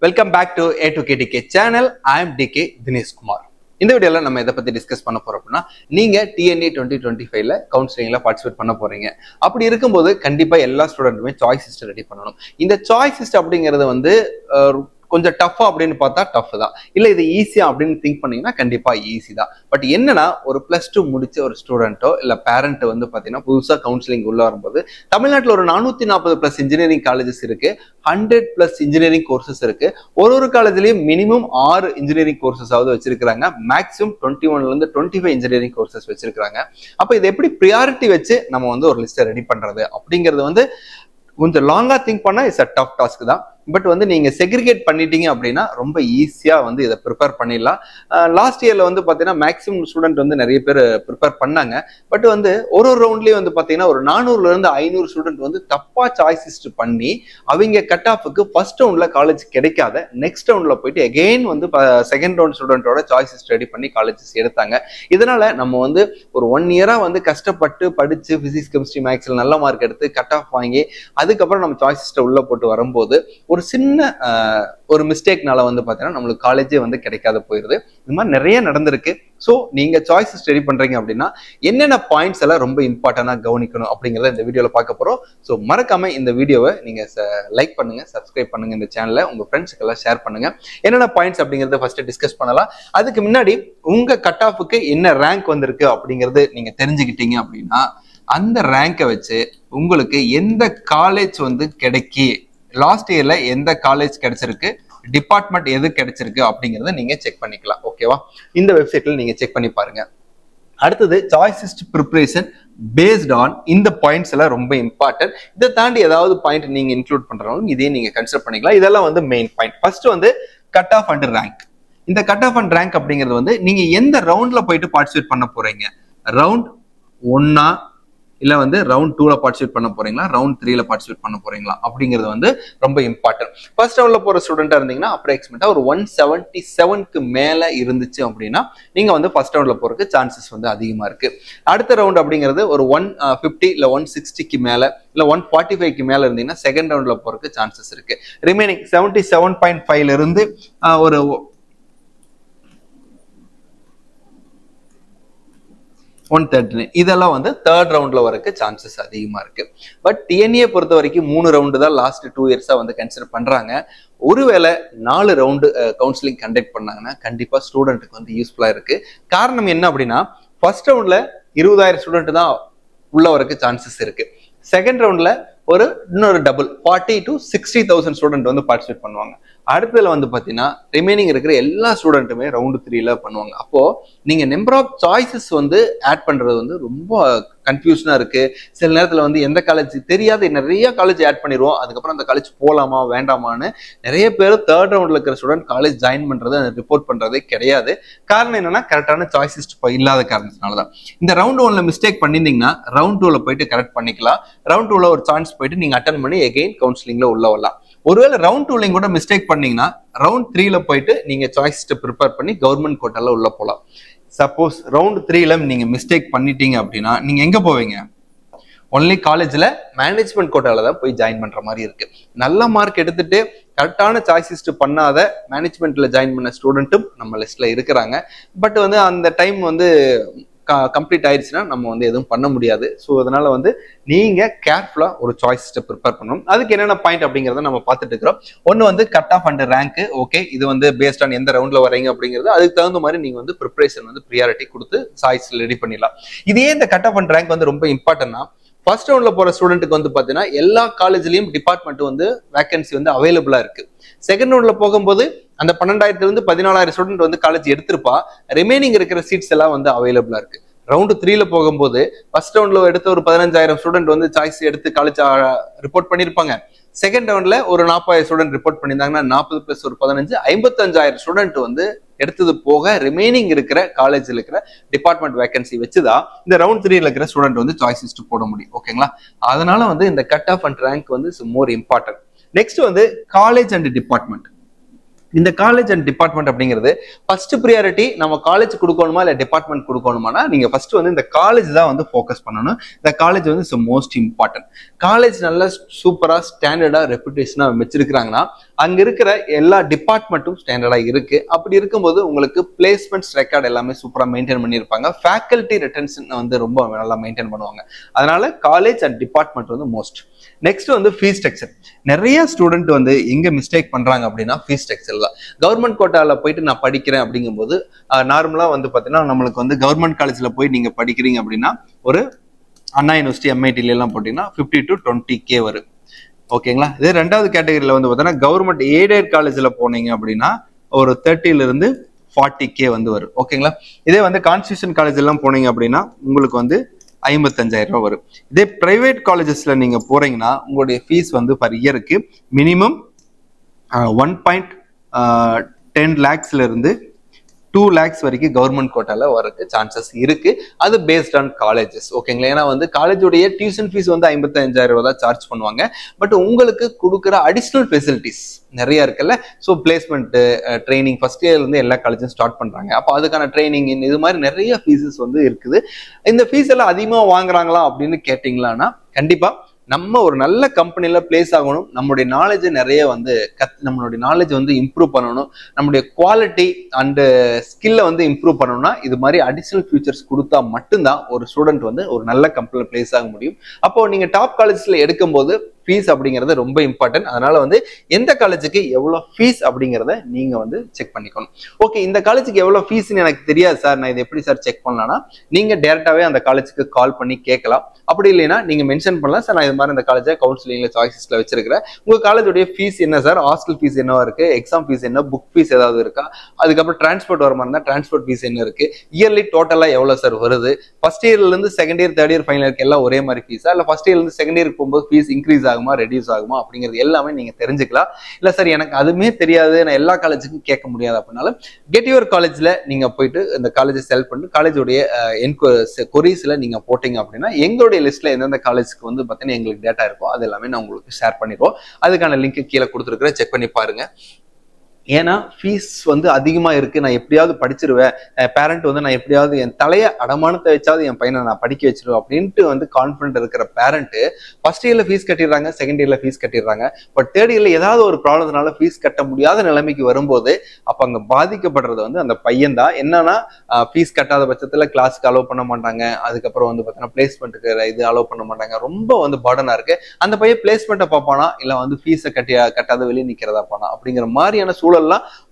Welcome back to A2KDK channel. I am DK Dinesh Kumar. இந்த வீடியோல நம்ம எதை பத்தி டிஸ்கஸ் பண்ண போறோம் அப்படின்னா, நீங்க TNA 2025ல கவுன்சிலிங்ல பார்ட்டிசிபேட் பண்ண போறீங்க. அப்படி இருக்கும்போது கண்டிப்பா எல்லா ஸ்டூடெண்ட்டுமே சாய்ஸ் லிஸ்ட் ரெடி பண்ணணும். இந்த சாய்ஸ் லிஸ்ட் அப்படிங்கிறது வந்து கொஞ்சம் டஃபா அப்படின்னு பார்த்தா டஃப் தான், இல்ல இது ஈஸியா அப்படின்னு திங்க் பண்ணீங்கன்னா கண்டிப்பா ஈஸி தான். பட் என்னன்னா, ஒரு +2 முடிச்ச ஒரு ஸ்டூடெண்ட்டோ இல்ல பேரண்ட் வந்து பாத்தீங்கன்னா புதுசா கவுன்சிலிங் உள்ள வரும்போது தமிழ்நாட்டில் ஒரு 440+ இன்ஜினியரிங் காலேஜஸ் இருக்கு, 100+ இன்ஜினியரிங் கோர்சஸ் இருக்கு. ஒரு காலேஜ்லயும் மினிமம் 6 இன்ஜினியரிங் கோர்சஸாவது வச்சிருக்காங்க. மேக்ஸிமம் 21ல இருந்து 25 இன்ஜினியரிங் கோர்சஸ் வச்சிருக்காங்க. அப்ப இது எப்படி ப்ரியாரிட்டி வச்சு நம்ம வந்து ஒரு லிஸ்ட்டை ரெடி பண்றது அப்படிங்கிறது வந்து கொஞ்சம் லாங்கா திங்க் பண்ணா இட்ஸ் அ டஃப் டாஸ்க் தான். பட் வந்து நீங்க செக்ரிகேட் பண்ணிட்டீங்க அப்படின்னா ரொம்ப ஈஸியா வந்து இதை ப்ரிப்பேர் பண்ணிடலாம். லாஸ்ட் இயர்ல வந்து பாத்தீங்கன்னா மேக்ஸிமம் ஸ்டூடெண்ட் வந்து நிறைய பேர் ப்ரிப்பேர் பண்ணாங்க. பட் வந்து ஒரு ரவுண்ட்லயே வந்து பாத்தீங்கன்னா ஒரு 400ல இருந்து 500 ஸ்டூடெண்ட் வந்து தப்பா சாய்ஸ் லிஸ்ட் பண்ணி அவங்க கட் ஆஃபுக்கு ஃபர்ஸ்ட் ரவுண்ட்ல காலேஜ் கிடைக்காத நெக்ஸ்ட் ரவுண்ட்ல போயிட்டு அகெயின் வந்து செகண்ட் ரவுண்ட் ஸ்டூடெண்டோட சாய்ஸ் லிஸ்ட் ரெடி பண்ணி காலேஜஸ் எடுத்தாங்க. இதனால நம்ம வந்து ஒரு 1 இயரா வந்து கஷ்டப்பட்டு படிச்சு பிசிக்ஸ் கெமிஸ்ட்ரி மேக்ஸ்ல நல்ல மார்க் எடுத்து கட் ஆஃப் வாங்கி அதுக்கப்புறம் நம்ம சாய்ஸ் லிஸ்ட்டை உள்ள போட்டு வரும்போது ஒரு சின்ன ஒரு மிஸ்டேக்னால வந்து பாத்தீங்கன்னா நம்மளுக்கு காலேஜே வந்து கிடைக்காத போயிருது. இந்த மாதிரி நிறைய நடந்திருக்கு. ஸோ நீங்க சாய்ஸ் ஸ்டடி பண்றீங்க அப்படின்னா என்னென்ன பாயிண்ட்ஸ் எல்லாம் ரொம்ப இம்பார்ட்டன்டா கவனிக்கணும் அப்படிங்கிறத இந்த வீடியோல பார்க்க போறோம். ஸோ மறக்காம இந்த வீடியோவை நீங்க லைக் பண்ணுங்க, சப்ஸ்கிரைப் பண்ணுங்க, இந்த சேனலை உங்க ஃப்ரெண்ட்ஸுக்கு எல்லாம் ஷேர் பண்ணுங்க. என்னென்ன பாயிண்ட்ஸ் அப்படிங்கறத ஃபர்ஸ்ட் டிஸ்கஸ் பண்ணலாம். அதுக்கு முன்னாடி உங்க கட் ஆஃபுக்கு என்ன ரேங்க் வந்திருக்கு அப்படிங்கிறது நீங்க தெரிஞ்சுக்கிட்டீங்க அப்படின்னா அந்த ரேங்கை வச்சு உங்களுக்கு எந்த காலேஜ் வந்து கிடைக்கி, லாஸ்ட் இயர்ல எந்த காலேஜ் கிடைச்சிருக்கு, டிபார்ட்மெண்ட் எது கிடைச்சிருக்கு அப்படிங்கறத நீங்க செக் பண்ணிக்கலாம். ஓகேவா? இந்த வெப்சைட்ல நீங்க செக் பண்ணி பாருங்க. அடுத்தது choice list preparation based on இந்த பாயிண்ட்ஸ் எல்லாம் ரொம்ப இம்பார்ட்டன்ட். இதை தாண்டி ஏதாவது பாயிண்ட் நீங்க இன்க்ளூட் பண்றவங்க இதே நீங்க கன்சிடர் பண்ணிக்கலாம். இதெல்லாம் வந்து மெயின் பாயிண்ட். ஃபர்ஸ்ட் வந்து கட் ஆஃப் அண்ட் ரேங்க். இந்த கட் ஆஃப் அண்ட் ரேங்க் அப்படிங்கிறது வந்து நீங்க எந்த ரவுண்ட்ல போயிட்டு பார்ட்டிசிபேட் பண்ண போறீங்க, ரவுண்ட் 1 இல்ல வந்து ரவுண்ட் 2ல பார்ட்டிசிபேட் பண்ண போறீங்களா, ரவுண்ட் 3ல பார்ட்டிசிபேட் பண்ண போறீங்களா அப்படிங்கிறது வந்து ரொம்ப இம்பார்ட்டன்ட். ஃபர்ஸ்ட் ரவுண்ட்ல போற ஸ்டூடெண்டா இருந்தீங்கன்னா அப்ராக்சிமேட்டா ஒரு 177க்கு மேல இருந்துச்சு அப்படின்னா நீங்க வந்து ஃபர்ஸ்ட் ரவுண்ட்ல போறதுக்கு சான்சஸ் வந்து அதிகமா இருக்கு. அடுத்த ரவுண்ட் அப்படிங்கிறது ஒரு 150 இல்ல 160க்கு மேல இல்ல 145க்கு மேல இருந்தீங்கன்னா செகண்ட் ரவுண்ட்ல போறதுக்கு சான்சஸ் இருக்கு. ரிமைனிங் 77.5ல இருந்து ஒரு 130 இதெல்லாம் வந்து தேர்ட் ரவுண்ட்ல வரக்கு சான்சஸ் அதிகமா இருக்கு. பட் டிஎன்ஏ பொறுத்த வரைக்கும் 3 ரவுண்டு தான் லாஸ்ட் 2 இயர்ஸா வந்து கன்சிடர் பண்றாங்க. ஒருவேளை 4 ரவுண்டு கவுன்சிலிங் கண்டக்ட் பண்ணாங்கன்னா கண்டிப்பா ஸ்டூடெண்ட்டுக்கு வந்து யூஸ்ஃபுல்லா இருக்கு. காரணம் என்ன அப்படின்னா, ஃபர்ஸ்ட் ரவுண்ட்ல 20,000 ஸ்டூடெண்ட் தான் உள்ள வரக்கு சான்சஸ் இருக்கு. செகண்ட் ரவுண்ட்ல ஒரு இன்னொரு டபுள் 40 to 60,000 ஸ்டூடெண்ட் வந்து பார்ட்டிசிபேட் பண்ணுவாங்க. அடுத்ததுல வந்து பாத்தீங்கன்னா ரிமைனிங் இருக்கிற எல்லா ஸ்டூடெண்ட்டுமே ரவுண்ட் 3ல பண்ணுவாங்க. அப்போ நீங்க நம்பர் ஆஃப் சாய்ஸஸ் வந்து ஆட் பண்றது வந்து ரொம்ப கன்ஃபியூஷனா இருக்கு. சில நேரத்துல வந்து எந்த காலேஜ் தெரியாது, நிறைய காலேஜ் ஆட் பண்ணிடுவோம். அதுக்கப்புறம் அந்த காலேஜ் போலாமா வேண்டாமான்னு நிறைய பேர் தேர்ட் ரவுண்ட்ல இருக்கிற ஸ்டூடெண்ட் காலேஜ் ஜாயின் பண்றது ரிப்போர்ட் பண்றதே கிடையாது. காரணம் என்னன்னா, கரெக்டான சாய்ஸஸ் இல்லாத காரணத்தினாலதான். இந்த ரவுண்ட் 1ல மிஸ்டேக் பண்ணிருந்தீங்கன்னா ரவுண்ட் 2ல போயிட்டு கரெக்ட் பண்ணிக்கலாம். ரவுண்ட் 2ல ஒரு சான்ஸ் போயிட்டு நீங்க அட்டன் பண்ணி எகெயின் கவுன்சிலிங்ல உள்ள வரலாம். ஒருவேளை ரவுண்ட் 2லையும் கூட மிஸ்டேக் பண்ணீங்கன்னா ரவுண்ட் 3ல போயிட்டு நீங்க சாய்ஸ் ப்ரிப்பேர் பண்ணி கவர்மெண்ட் கோட்டால உள்ள போலாம். சப்போஸ் ரவுண்ட் 3ல நீங்க மிஸ்டேக் பண்ணிட்டீங்க அப்படின்னா நீங்க எங்க போவீங்க? ஒன்லி காலேஜ்ல மேனேஜ்மெண்ட் கோட்டால தான் போய் ஜாயின் பண்ற மாதிரி இருக்கு. நல்ல மார்க் எடுத்துட்டு கரெக்டான சாய்ஸ் பண்ணாத மேனேஜ்மெண்ட்ல ஜாயின் பண்ண ஸ்டூடெண்ட்டும் நம்ம லிஸ்ட்ல இருக்கிறாங்க. பட் வந்து அந்த டைம் வந்து கம்ப்ளீட் ஆயிடுச்சுன்னா நம்ம வந்து எதுவும் பண்ண முடியாது. ஸோ அதனால வந்து நீங்க கேர்ஃபுல்லா ஒரு சாய்ஸ் ப்ரிப்பேர் பண்ணணும். அதுக்கு என்னென்ன பாயிண்ட் அப்படிங்கிறத நம்ம பார்த்துட்டு இருக்கிறோம். ஒன்று வந்து cut off and rank. Okay, இது வந்து பேஸ்ட் ஆன் எந்த ரவுண்ட்ல வரீங்க அப்படிங்கிறது அதுக்கு தகுந்த மாதிரி நீங்க வந்து ப்ரிப்பரேஷன் வந்து ப்ரியாரிட்டி கொடுத்து சாய்ஸ் ரெடி பண்ணிடலாம். இதே இந்த கட் ஆஃப் அண்ட் ரேங்க் வந்து ரொம்ப இம்பார்ட்டன்ட்னா, ஃபர்ஸ்ட் ரவுண்ட்ல போற ஸ்டூடெண்ட்டுக்கு வந்து பாத்தீங்கன்னா எல்லா காலேஜ்லயும் டிபார்ட்மெண்ட் வந்து வேகன்சி வந்து அவைலபிளா இருக்கு. செகண்ட் ரவுண்ட்ல போகும்போது அந்த 12,000 இருந்து 14,000 ஸ்டூடெண்ட் வந்து காலேஜ் எடுத்திருப்பா. ரிமைனிங் இருக்கிற சீட்ஸ் எல்லாம் வந்து அவைலபிளா இருக்கு. ரவுண்ட் 3ல போகும்போது ஃபர்ஸ்ட் ரவுண்ட்ல எடுத்த ஒரு 15,000 ஸ்டூடெண்ட் வந்து சாய்ஸ் எடுத்து காலேஜ் ரிப்போர்ட் பண்ணிருப்பாங்க. செகண்ட் ரவுண்ட்ல ஒரு 40,000 ஸ்டூடெண்ட் ரிப்போர்ட் பண்ணியிருந்தாங்கன்னா 40 + ஒரு 15 55,000 ஸ்டூடெண்ட் வந்து எடுத்தது போக ரிமைனிங் இருக்கிற காலேஜ்ல இருக்கிற டிபார்ட்மெண்ட் வேகன்சி வச்சுதான் இந்த ரவுண்ட் 3ல இருக்கிற ஸ்டூடெண்ட் வந்து சாய்ஸ் லிஸ்ட் போட முடியும். ஓகேங்களா? அதனால வந்து இந்த கட் ஆஃப் அண்ட் ரேங்க் வந்து மோர் இம்பார்ட்டன்ட். நெக்ஸ்ட் வந்து காலேஜ் அண்ட் டிபார்ட்மெண்ட். இந்த காலேஜ் அண்ட் டிபார்ட்மெண்ட் அப்படிங்கிறது ஃபர்ஸ்ட் ப்ரியாரிட்டி நம்ம காலேஜ் கொடுக்கணுமா இல்லை டிபார்ட்மெண்ட் கொடுக்கணுமானா நீங்க ஃபர்ஸ்ட் வந்து இந்த காலேஜ் தான் வந்து ஃபோக்கஸ் பண்ணணும். இந்த காலேஜ் வந்து இட்ஸ் மோஸ்ட் இம்பார்ட்டன்ட். காலேஜ் நல்ல சூப்பரா ஸ்டாண்டர்டா ரெப்புடேஷனா வச்சிருக்காங்கன்னா அங்க இருக்கிற எல்லா டிபார்ட்மெண்ட்டும் ஸ்டாண்டர்டா இருக்கு. அப்படி இருக்கும்போது உங்களுக்கு பிளேஸ்மெண்ட்ஸ் ரெக்கார்ட் எல்லாமே சூப்பரா மெயின்டைன் பண்ணியிருப்பாங்க. ஃபேக்கல்டி ரிட்டன்ஷன் வந்து ரொம்ப நல்லா மெயின்டைன் பண்ணுவாங்க. அதனால காலேஜ் அண்ட் டிபார்ட்மெண்ட் வந்து மோஸ்ட். நெக்ஸ்ட் வந்து ஃபீஸ் ஸ்ட்ரக்சர். நிறைய ஸ்டூடெண்ட் வந்து எங்க மிஸ்டேக் பண்றாங்க அப்படின்னா ஃபீஸ் ஸ்ட்ரக்சர் தான். கவர்மெண்ட் கோட்டால போயிட்டு நான் படிக்கிறேன் அப்படிங்கும்போது நார்மலா வந்து பாத்தீங்கன்னா நம்மளுக்கு வந்து கவர்மெண்ட் காலேஜ்ல போய் நீங்க படிக்கிறீங்க அப்படின்னா ஒரு அண்ணா யூனிவர்சிட்டி MIT எல்லாம் போட்டீங்கன்னா 50 to 20K வரும். ஓகேங்களா. இதே ரெண்டாவது கேட்டகரியில வந்து பாத்தீங்கன்னா கவர்மெண்ட் எய்டட் காலேஜ்ல போனீங்க அப்படின்னா ஒரு 30 to 40K வந்து வரும். ஓகேங்களா. இதே வந்து கான்ஸ்டிடியூஷன் காலேஜ் எல்லாம் போனீங்க அப்படின்னா உங்களுக்கு வந்து 55,000 ரூபாய் வரும். இதே பிரைவேட் காலேஜஸ்ல நீங்க போறீங்கன்னா உங்களுடைய ஃபீஸ் வந்து பர் இயருக்கு மினிமம் 1.10 lakhsல இருந்து 2 lakhs வரைக்கும் கவர்மெண்ட் கோட்டால வரக்கு சான்சஸ் இருக்கு. அது பேஸ்ட் ஆன் காலேஜஸ். ஓகேங்களா. ஏன்னா வந்து காலேஜோடைய டியூஷன் ஃபீஸ் வந்து 55,000 ரூபாய் தான் சார்ஜ் பண்ணுவாங்க. பட் உங்களுக்கு கொடுக்குற அடிஷனல் ஃபெசிலிட்டிஸ் நிறைய இருக்குல்ல. ஸோ பிளேஸ்மெண்ட் ட்ரைனிங் ஃபர்ஸ்ட் இயர்ல இருந்து எல்லா காலேஜும் ஸ்டார்ட் பண்றாங்க. அப்போ அதுக்கான ட்ரைனிங் இது மாதிரி நிறைய ஃபீஸஸ் வந்து இருக்குது. இந்த ஃபீஸ் எல்லாம் அதிகமாக வாங்குறாங்களா அப்படின்னு கேட்டீங்களான்னா கண்டிப்பா நம்ம ஒரு நல்ல கம்பெனில பிளேஸ் ஆகணும். நம்மளுடைய நாலேஜ் நிறைய வந்து நம்மளுடைய நாலேஜ் வந்து இம்ப்ரூவ் பண்ணணும். நம்மளுடைய குவாலிட்டி அண்ட் ஸ்கில்ல வந்து இம்ப்ரூவ் பண்ணணும்னா இது மாதிரி அடிஷனல் ஃபியூச்சர்ஸ் கொடுத்தா மட்டும்தான் ஒரு ஸ்டூடெண்ட் வந்து ஒரு நல்ல கம்பெனில பிளேஸ் ஆக முடியும். அப்போ நீங்க டாப் காலேஜ்ல எடுக்கும் போது ஃபீஸ் அப்படிங்கிறது ரொம்ப இம்பார்ட்டன்ட். அதனால வந்து எந்த காலேஜுக்கு எவ்வளோ ஃபீஸ் அப்படிங்கிறத நீங்க வந்து செக் பண்ணிக்கணும். ஓகே, இந்த காலேஜுக்கு எவ்வளோ ஃபீஸ்ன்னு எனக்கு தெரியாது சார், நான் இதை எப்படி சார் செக் பண்ணலாம்னா நீங்க டேரக்டாவே அந்த காலேஜுக்கு கால் பண்ணி கேட்கலாம். அப்படி இல்லைன்னா நீங்க மென்ஷன் பண்ணலாம், சார் நான் இது மாதிரி இந்த காலேஜை கவுன்சிலிங்ல சாய்ஸஸ்ல வச்சிருக்கிறேன், உங்க காலேஜோடைய ஃபீஸ் என்ன சார், ஹாஸ்டல் ஃபீஸ் என்னவா இருக்கு, எக்ஸாம் ஃபீஸ் என்ன, புக் ஃபீஸ் ஏதாவது இருக்கா, அதுக்கப்புறம் டிரான்ஸ்போர்ட் வர மாதிரி இருந்தால் டிரான்ஸ்போர்ட் ஃபீஸ் என்ன இருக்கு, இயர்லி டோட்டலா எவ்வளவு சார் வருது, ஃபர்ஸ்ட் இயர்ல இருந்து second year third year final இயருக்கு எல்லாம் ஒரே மாதிரி ஃபீஸா, இல்ல ஃபர்ஸ்ட் இயர்ல இருந்து செகண்ட் இயருக்கு போகும்போது ஃபீஸ் இன்க்ரீஸ் ஆகுமா ரெடியூஸ் ஆகுமா அப்படிங்கிறது எல்லாமே நீங்க தெரிஞ்சுக்கலாம். இல்ல சார் எனக்கு அதுவுமே தெரியாது, நான் எல்லா காலேஜுக்கும் கேட்க முடியாது அப்படின்னாலும் கெட் யுவர் காலேஜ்ல நீங்க போயிட்டு இந்த காலேஜை செலக்ட் பண்ணிட்டு காலேஜோடைய கொரீஸ்ல நீங்க போட்டீங்க அப்படின்னா எங்களுடைய லிஸ்ட்ல எந்தெந்த காலேஜுக்கு வந்து பார்த்தீங்கன்னா எங்களுக்கு டேட்டா இருக்கோ அது எல்லாமே நான் உங்களுக்கு ஷேர் பண்ணிடுவோம். அதுக்கான லிங்க் கீழே கொடுத்துருக்கிறேன், செக் பண்ணி பாருங்க. ஏன்னா ஃபீஸ் வந்து அதிகமா இருக்கு, நான் எப்படியாவது படிச்சிருவேன், பேரண்ட் வந்து நான் எப்படியாவது என் தலைய அடமானத்தை வச்சாவது என் பையனை நான் படிக்க வச்சிருவேன் அப்படின்ட்டு வந்து கான்ஃபிடென்ட் இருக்கிற பேரண்ட் ஃபர்ஸ்ட் இயர்ல ஃபீஸ் கட்டிடுறாங்க, செகண்ட் இயர்ல ஃபீஸ் கட்டிடுறாங்க. பட் தேர்ட் இயர்ல ஏதாவது ஒரு ப்ராப்ளத்தினால ஃபீஸ் கட்ட முடியாத நிலைமைக்கு வரும்போது அப்ப அங்க பாதிக்கப்படுறது வந்து அந்த பையன் தான். என்னன்னா ஃபீஸ் கட்டாத பட்சத்துல கிளாஸ்க்கு அலோவ் பண்ண மாட்டாங்க, அதுக்கப்புறம் வந்து பார்த்தீங்கன்னா பிளேஸ்மெண்ட்டுக்கு இது அலோவ் பண்ண மாட்டாங்க, ரொம்ப வந்து பர்டனா இருக்கு. அந்த பையன் பிளேஸ்மெண்ட்டை பார்ப்பானா இல்ல வந்து ஃபீஸை கட்டாத வெளியே நிக்கிறதா பானா அப்படிங்கிற மாதிரியான சூழல்லாம்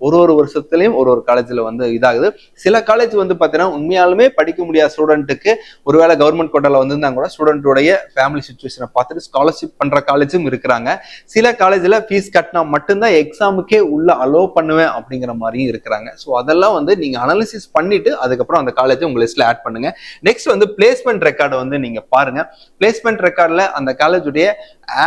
ஒரு வருஷத்துலயும் ஒரு காலேஜ்ல வந்து இதாகுது. சில காலேஜ் வந்து பாத்தீங்கன்னா உண்மையாலுமே படிக்க முடியாத ஸ்டூடெண்ட்டுக்கு ஒருவேளை கவர்மெண்ட் கோட்டால வந்திருந்தா கூட ஸ்டூடெண்டோடைய ஃபேமிலி சிச்சுவேஷனை பார்த்துட்டு ஸ்காலர்ஷிப் பண்ற காலேஜும் இருக்கிறாங்க. சில காலேஜ்ல ஃபீஸ் கட்டினா மட்டும்தான் எக்ஸாமுக்கே உள்ள அலோவ் பண்ணுவேன் அப்படிங்கிற மாதிரியும் இருக்கிறாங்க. ஸோ அதெல்லாம் வந்து நீங்க அனாலிசிஸ் பண்ணிட்டு அதுக்கப்புறம் அந்த காலேஜை உங்க லிஸ்ட்ல ஆட் பண்ணுங்க. நெக்ஸ்ட் வந்து பிளேஸ்மெண்ட் ரெக்கார்டை வந்து நீங்க பாருங்க. பிளேஸ்மெண்ட் ரெக்கார்ட்ல அந்த காலேஜுடைய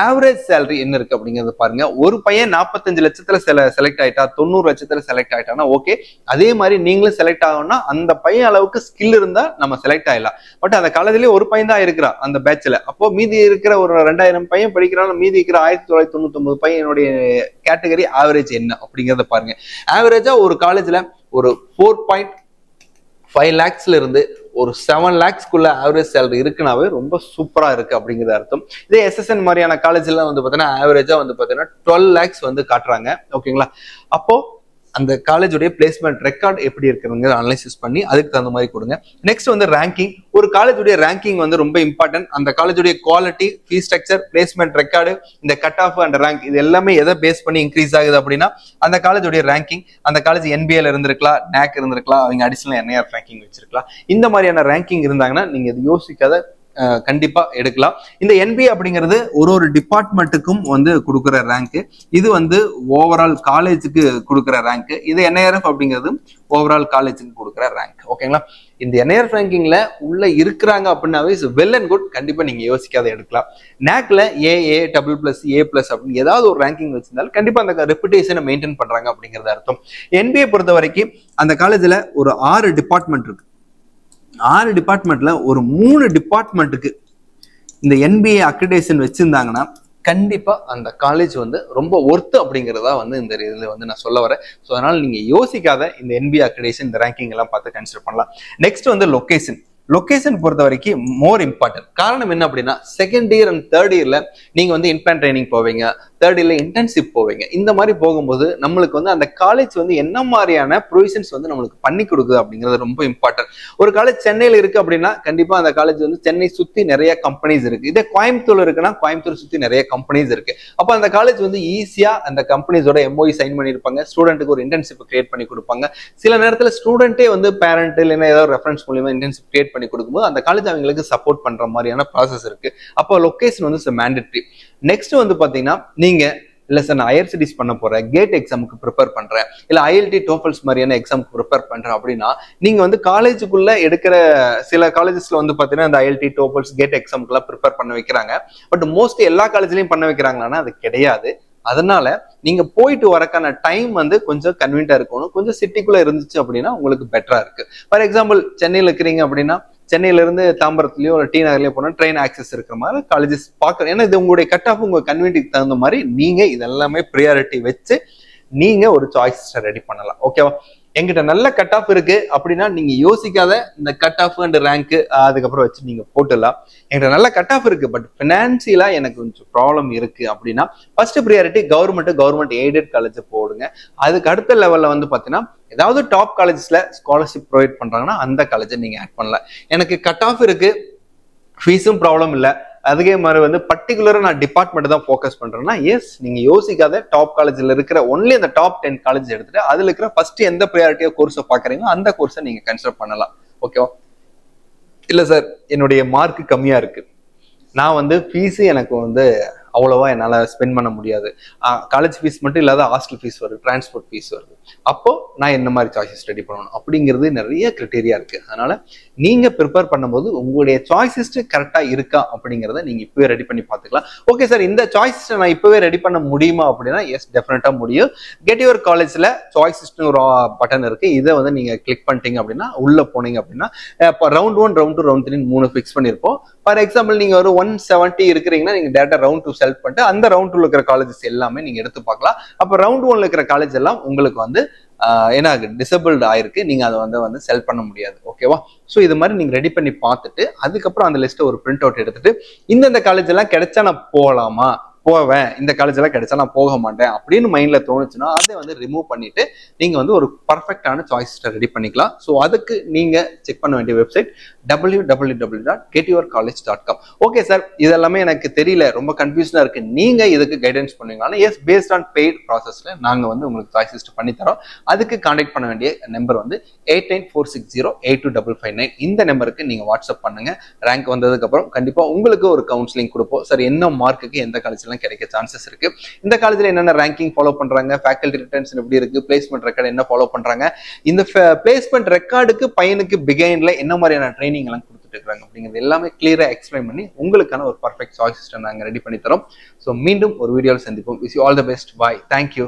ஆவரேஜ் சேலரி என்ன இருக்கு அப்படிங்கறத பாருங்க. ஒரு பையன் 45 லட்சத்துல செலக்ட் ஆயிட்டா, 90 லட்சத்துல செலக்ட் ஆயிட்டானா ஓகே, அதே மாதிரி நீங்களும் செலக்ட் ஆகணும்னா அந்த பையன் அளவுக்கு ஸ்கில் இருந்தா நம்ம செலக்ட் ஆயிடலாம். பட் அந்த காலேஜ்லயே ஒரு பையன் தான் இருக்கிறா அந்த பேட்ச்ல, அப்போ மீதி இருக்கிற ஒரு 2000 பையன் படிக்கிறான், மீதி இருக்கிற 1999 பையனுடைய கேட்டகரி ஆவரேஜ் என்ன அப்படிங்கறத பாருங்க. ஆவரேஜா ஒரு காலேஜ்ல ஒரு 4.5 lakhsல இருந்து ஒரு 7 lakhsக்குள்ள ஆவரேஜ் சேலரி இருக்குனாவே ரொம்ப சூப்பரா இருக்கு அப்படிங்கிறது அர்த்தம். இதே SSN மாதிரியான காலேஜ் எல்லாம் வந்து பாத்தீங்கன்னா ஆவரேஜா வந்து பாத்தீங்கன்னா 12 lakhs வந்து காட்டுறாங்க. ஓகேங்களா. அப்போ அந்த காலேஜுடைய பிளேஸ்மெண்ட் ரெக்கார்ட் எப்படி இருக்குங்க அனலைசிஸ் பண்ணி அதுக்கு தகுந்த மாதிரி கொடுங்க. நெக்ஸ்ட் வந்து ரேங்கிங். ஒரு காலேஜுடைய ரேங்கிங் வந்து ரொம்ப இம்பார்ட்டன்ட். அந்த காலேஜுடைய quality, fees structure, placement record, இந்த கட் ஆஃப் அண்ட் ரேங்க் இது எல்லாமே எதை பேஸ் பண்ணி இன்க்ரீஸ் ஆகுது அப்படின்னா அந்த காலேஜுடைய ரேங்கிங். அந்த காலேஜ் NBAல இருந்திருக்கலாம், NAC இருந்திருக்கலாம், அவங்க அடிஷனல் NIR ரேங்கிங் வச்சிருக்கலாம். இந்த மாதிரியான ரேங்கிங் இருந்தாங்கன்னா நீங்க இது யோசிக்காத கண்டிப்பா எடுக்கலாம். இந்த NBA அப்படிங்கிறது ஒரு டிபார்ட்மெண்ட்டுக்கும் வந்து கொடுக்குற ரேங்க். இது வந்து ஓவரால் காலேஜுக்கு கொடுக்குற ரேங்க். இது NIRF அப்படிங்கிறது ஓவரால் காலேஜுக்கு கொடுக்குற ரேங்க். ஓகேங்களா. இந்த NIRF ரேங்கிங்ல உள்ள இருக்கிறாங்க அப்படின்னாவே வெல் அண்ட் குட், கண்டிப்பா நீங்க யோசிக்காத எடுக்கலாம். NACல AA++, A+ அப்படின்னு ஏதாவது ஒரு ரேங்கிங் வச்சிருந்தாலும் கண்டிப்பா அந்த ரெப்புடேஷனை மெயின்டைன் பண்றாங்க அப்படிங்கிறது அர்த்தம். NBA பொறுத்த வரைக்கும் அந்த காலேஜ்ல ஒரு 6 டிபார்ட்மெண்ட் இருக்கு. 6 டிபார்ட்மெண்ட்ல ஒரு 3 டிபார்ட்மெண்ட்டுக்கு இந்த NBA அக்ரிடேஷன் வச்சிருந்தாங்கன்னா கண்டிப்பா அந்த காலேஜ் வந்து ரொம்ப ஒர்த்து அப்படிங்கிறதா வந்து இந்த இதுல வந்து நான் சொல்ல வரேன். ஸோ அதனால நீங்க யோசிக்காத இந்த என்பிஏ அக்ரிடேஷன் இந்த ரேங்கிங் எல்லாம் பார்த்து கன்சிடர் பண்ணலாம். நெக்ஸ்ட் வந்து லொகேஷன். லொகேஷன் பொறுத்த வரைக்கும் மோர் இம்பார்ட்டன்ட். காரணம் என்ன அப்படின்னா, செகண்ட் இயர் அண்ட் தேர்ட் இயர்ல நீங்க வந்து இன்பிளான் ட்ரைனிங் போவீங்க, தேர்ட் இயர்ல இன்டர்ன்ஷிப் போவீங்க. இந்த மாதிரி போகும்போது நம்மளுக்கு வந்து அந்த காலேஜ் வந்து என்ன மாதிரியான ப்ரொவிஷன்ஸ் வந்து நம்மளுக்கு பண்ணி கொடுக்குது அப்படிங்கிறது ரொம்ப இம்பார்ட்டன்ட். ஒரு காலேஜ் சென்னையில இருக்கு அப்படின்னா கண்டிப்பா அந்த காலேஜ் வந்து சென்னை சுத்தி நிறைய கம்பெனிஸ் இருக்கு. இதே கோயம்புத்தூர் இருக்குன்னா கோயம்புத்தூர் சுத்தி நிறைய கம்பெனிஸ் இருக்கு. அப்ப அந்த காலேஜ் வந்து ஈஸியா அந்த கம்பெனிஸோட எம்ஓஇ சைன் பண்ணிருப்பாங்க, ஸ்டூடெண்ட்டுக்கு ஒரு இன்டர்ன்ஷிப் கிரியேட் பண்ணி கொடுப்பாங்க. சில நேரத்துல ஸ்டூடெண்டே வந்து பேரண்ட் இல்லைன்னா ஏதாவது ரெஃபரன்ஸ் மூலியமா இன்டர்ன்ஷிப் கிரியேட் பண்ணி கொடுக்கும்போது அந்த காலேஜ் அவங்களுக்கு சப்போர்ட் பண்ற மாதிரியான ப்ராசஸ் இருக்கு. அப்போ லொகேஷன் வந்து மேண்டேட்டரி. நெக்ஸ்ட் வந்து பாத்தீங்கன்னா, நீங்க இல்ல சார் நான் ஹையர் ஸ்டடிஸ் பண்ண போறேன், கேட் எக்ஸாமுக்கு ப்ரிப்பேர் பண்றேன், இல்ல ஐஎல்டி டோஃபல்ஸ் மாதிரியான எக்ஸாமுக்கு ப்ரிப்பேர் பண்றேன் அப்படின்னா நீங்க வந்து காலேஜுக்குள்ள எடுக்கிற சில காலேஜஸ்ல வந்து பாத்தீங்கன்னா இந்த ஐஎல்டி டோஃபல்ஸ் கேட் எக்ஸாமுக்கு எல்லாம் ப்ரிப்பேர் பண்ண வைக்கிறாங்க. பட் மோஸ்ட்லி எல்லா காலேஜ்லயும் பண்ண வைக்கிறாங்கன்னா அது கிடையாது. அதனால நீங்க போயிட்டு வரக்கான டைம் வந்து கொஞ்சம் கன்வீனியன்டா இருக்கணும். கொஞ்சம் சிட்டிக்குள்ள இருந்துச்சு அப்படின்னா உங்களுக்கு பெட்டரா இருக்கு. ஃபார் எக்ஸாம்பிள் சென்னையில இருக்கிறீங்க அப்படின்னா சென்னையில இருந்து தாம்பரத்துலயோ ஒரு டி நகர்லயோ போனா ட்ரெயின் ஆக்சஸ் இருக்கிற மாதிரி காலேஜஸ் பார்க்கணும். ஏன்னா இது உங்களுடைய கட் ஆஃப் உங்க கன்வீனியன்ட்டுக்கு தகுந்த மாதிரி நீங்க இதெல்லாமே ப்ரியாரிட்டி வச்சு நீங்க ஒரு சாய்ஸ் ரெடி பண்ணலாம். ஓகேவா? எங்கிட்ட நல்ல கட் ஆஃப் இருக்கு அப்படின்னா நீங்க யோசிக்காத இந்த கட் ஆஃப் அண்ட் ரேங்க் அதுக்கப்புறம் வச்சு நீங்க போட்டுடலாம். என்கிட்ட நல்ல கட் ஆஃப் இருக்கு பட் பினான்சியலா எனக்கு கொஞ்சம் ப்ராப்ளம் இருக்கு அப்படின்னா first priority government aided college போடுங்க. அதுக்கு அடுத்த லெவல்ல வந்து பாத்தீங்கன்னா ஏதாவது டாப் காலேஜஸ்ல ஸ்காலர்ஷிப் ப்ரொவைட் பண்றாங்கன்னா அந்த காலேஜை நீங்க ஆட் பண்ணலாம். எனக்கு கட் ஆஃப் இருக்கு, ஃபீஸும் ப்ராப்ளம் இல்லை, அதே மாதிரி வந்து பர்டிகுலரா நான் டிபார்ட்மெண்ட் தான் ஃபோக்கஸ் பண்றேன்னா எஸ் நீங்க யோசிக்காத டாப் காலேஜ்ல இருக்கிற ஒன்லி அந்த டாப் 10 காலேஜ் எடுத்துட்டு அதுல இருக்கிற ஃபர்ஸ்ட் எந்த ப்ரியாரிட்டியோ கோர்ஸை பாக்குறீங்களோ அந்த கோர்ஸை நீங்க கன்சிடர் பண்ணலாம். ஓகேவா? இல்ல சார் என்னுடைய மார்க் கம்மியா இருக்கு, நான் வந்து ஃபீஸ் எனக்கு வந்து அவ்வளவா என்னால ஸ்பெண்ட் பண்ண முடியாது, காலேஜ் ஃபீஸ் மட்டும் இல்லாத ஹாஸ்டல் ஃபீஸ் வருது, டிரான்ஸ்போர்ட் ஃபீஸ் வருது, அப்போ நான் என்ன மாதிரி சாய்ஸஸ் ரெடி பண்ணணும் அப்படிங்கிறது நிறைய கிரைட்டீரியா இருக்கு. அதனால நீங்க ப்ரிப்பேர் பண்ணும்போது உங்களுடைய சாய்ஸஸ் கரெக்டா இருக்கா அப்படிங்கிறத நீங்க இப்பவே ரெடி பண்ணி பார்த்துக்கலாம். ஓகே சார் இந்த சாய்ஸஸ் நான் இப்பவே ரெடி பண்ண முடியுமா அப்படின்னா எஸ் டெஃபினட்டா முடியும். கெட் யுவர் காலேஜ்ல சாய்ஸஸ்னு ஒரு பட்டன் இருக்கு. இதை வந்து நீங்க கிளிக் பண்ணிட்டீங்க அப்படின்னா உள்ள போனீங்க அப்படின்னா ரவுண்ட் 1 ரவுண்ட் 2 ரவுண்ட் 3 3 ஃபிக்ஸ் பண்ணிருப்போம். ஃபார் எக்ஸாம்பிள் நீங்க ஒரு 170 இருக்கிறீங்கன்னா நீங்க டேரக்டா ரவுண்ட் 2 செலக்ட் பண்ணிட்டு அந்த ரவுண்ட் 2 இருக்கிற காலேஜஸ் எல்லாமே நீங்க எடுத்து பார்க்கலாம். அப்ப ரவுண்ட் 1 இருக்கிற காலேஜ் எல்லாம் உங்களுக்கு வந்து என்ன டிசபிள்டு ஆயிருக்கு, நீங்க அதை வந்து செல் பண்ண முடியாது. ஓகேவா? ஸோ இது மாதிரி நீங்க ரெடி பண்ணி பார்த்துட்டு அதுக்கப்புறம் அந்த லிஸ்ட்டை ஒரு பிரிண்ட் அவுட் எடுத்துட்டு இந்தந்த காலேஜ் எல்லாம் கிடைச்சா நான் போகலாமா, போவேன், இந்த காலேஜ் எல்லாம் கிடைச்சா நான் போக மாட்டேன் அப்படின்னு மைண்ட்ல தோணுச்சுன்னா அதை வந்து ரிமூவ் பண்ணிட்டு நீங்க வந்து ஒரு பர்ஃபெக்டான சாய்ஸ் ரெடி பண்ணிக்கலாம். ஸோ அதுக்கு நீங்க செக் பண்ண வேண்டிய வெப்சைட் www.getyourcollege.com. ஓகே சார் இதெல்லாமே எனக்கு தெரியல, ரொம்ப கன்ஃபியூஷனா இருக்கு, நீங்க இதுக்கு கைடன்ஸ் பண்ணுவீங்களா? எஸ் பேஸ்ட் ஆன் பெய்ட் ப்ராசஸ்ல நாங்க வந்து உங்களுக்கு சாய்ஸ் பண்ணி தரோம். அதுக்கு கான்டாக்ட் பண்ண வேண்டிய நம்பர் வந்து 8946082559. இந்த நம்பருக்கு நீங்க வாட்ஸ்அப் பண்ணுங்க. ரேங்க் வந்ததுக்கு அப்புறம் கண்டிப்பா உங்களுக்கு ஒரு கவுன்சிலிங் கொடுப்போம். சார் என்ன மார்க்குக்கு எந்த காலேஜ்ல கிடைக்க சான்சஸ் இருக்கு, இந்த காலேஜ்ல என்னென்ன ரேங்கிங் ஃபாலோ பண்றாங்க, ஃபேக்கல்டி ரிட்டன்ஷன் எப்படி இருக்கு, பிளேஸ்மெண்ட் ரெக்கார்டு என்ன ஃபாலோ பண்றாங்க, இந்த பிளேஸ்மெண்ட் ரெக்கார்டுக்கு பையனுக்கு பிகைன்ல என்ன மாதிரியான ட்ரைனிங் எல்லாம் கொடுத்துட்டு இருக்காங்க அப்படிங்கிறது எல்லாமே கிளியரா எக்ஸ்பிளைன் பண்ணி உங்களுக்கான ஒரு பர்ஃபெக்ட் சாய்ஸ் சிஸ்டம் நாங்க ரெடி பண்ணி தரோம். ஸோ மீண்டும் ஒரு வீடியோவில் சந்திப்போம். Wish you all the best. Bye. Thank you.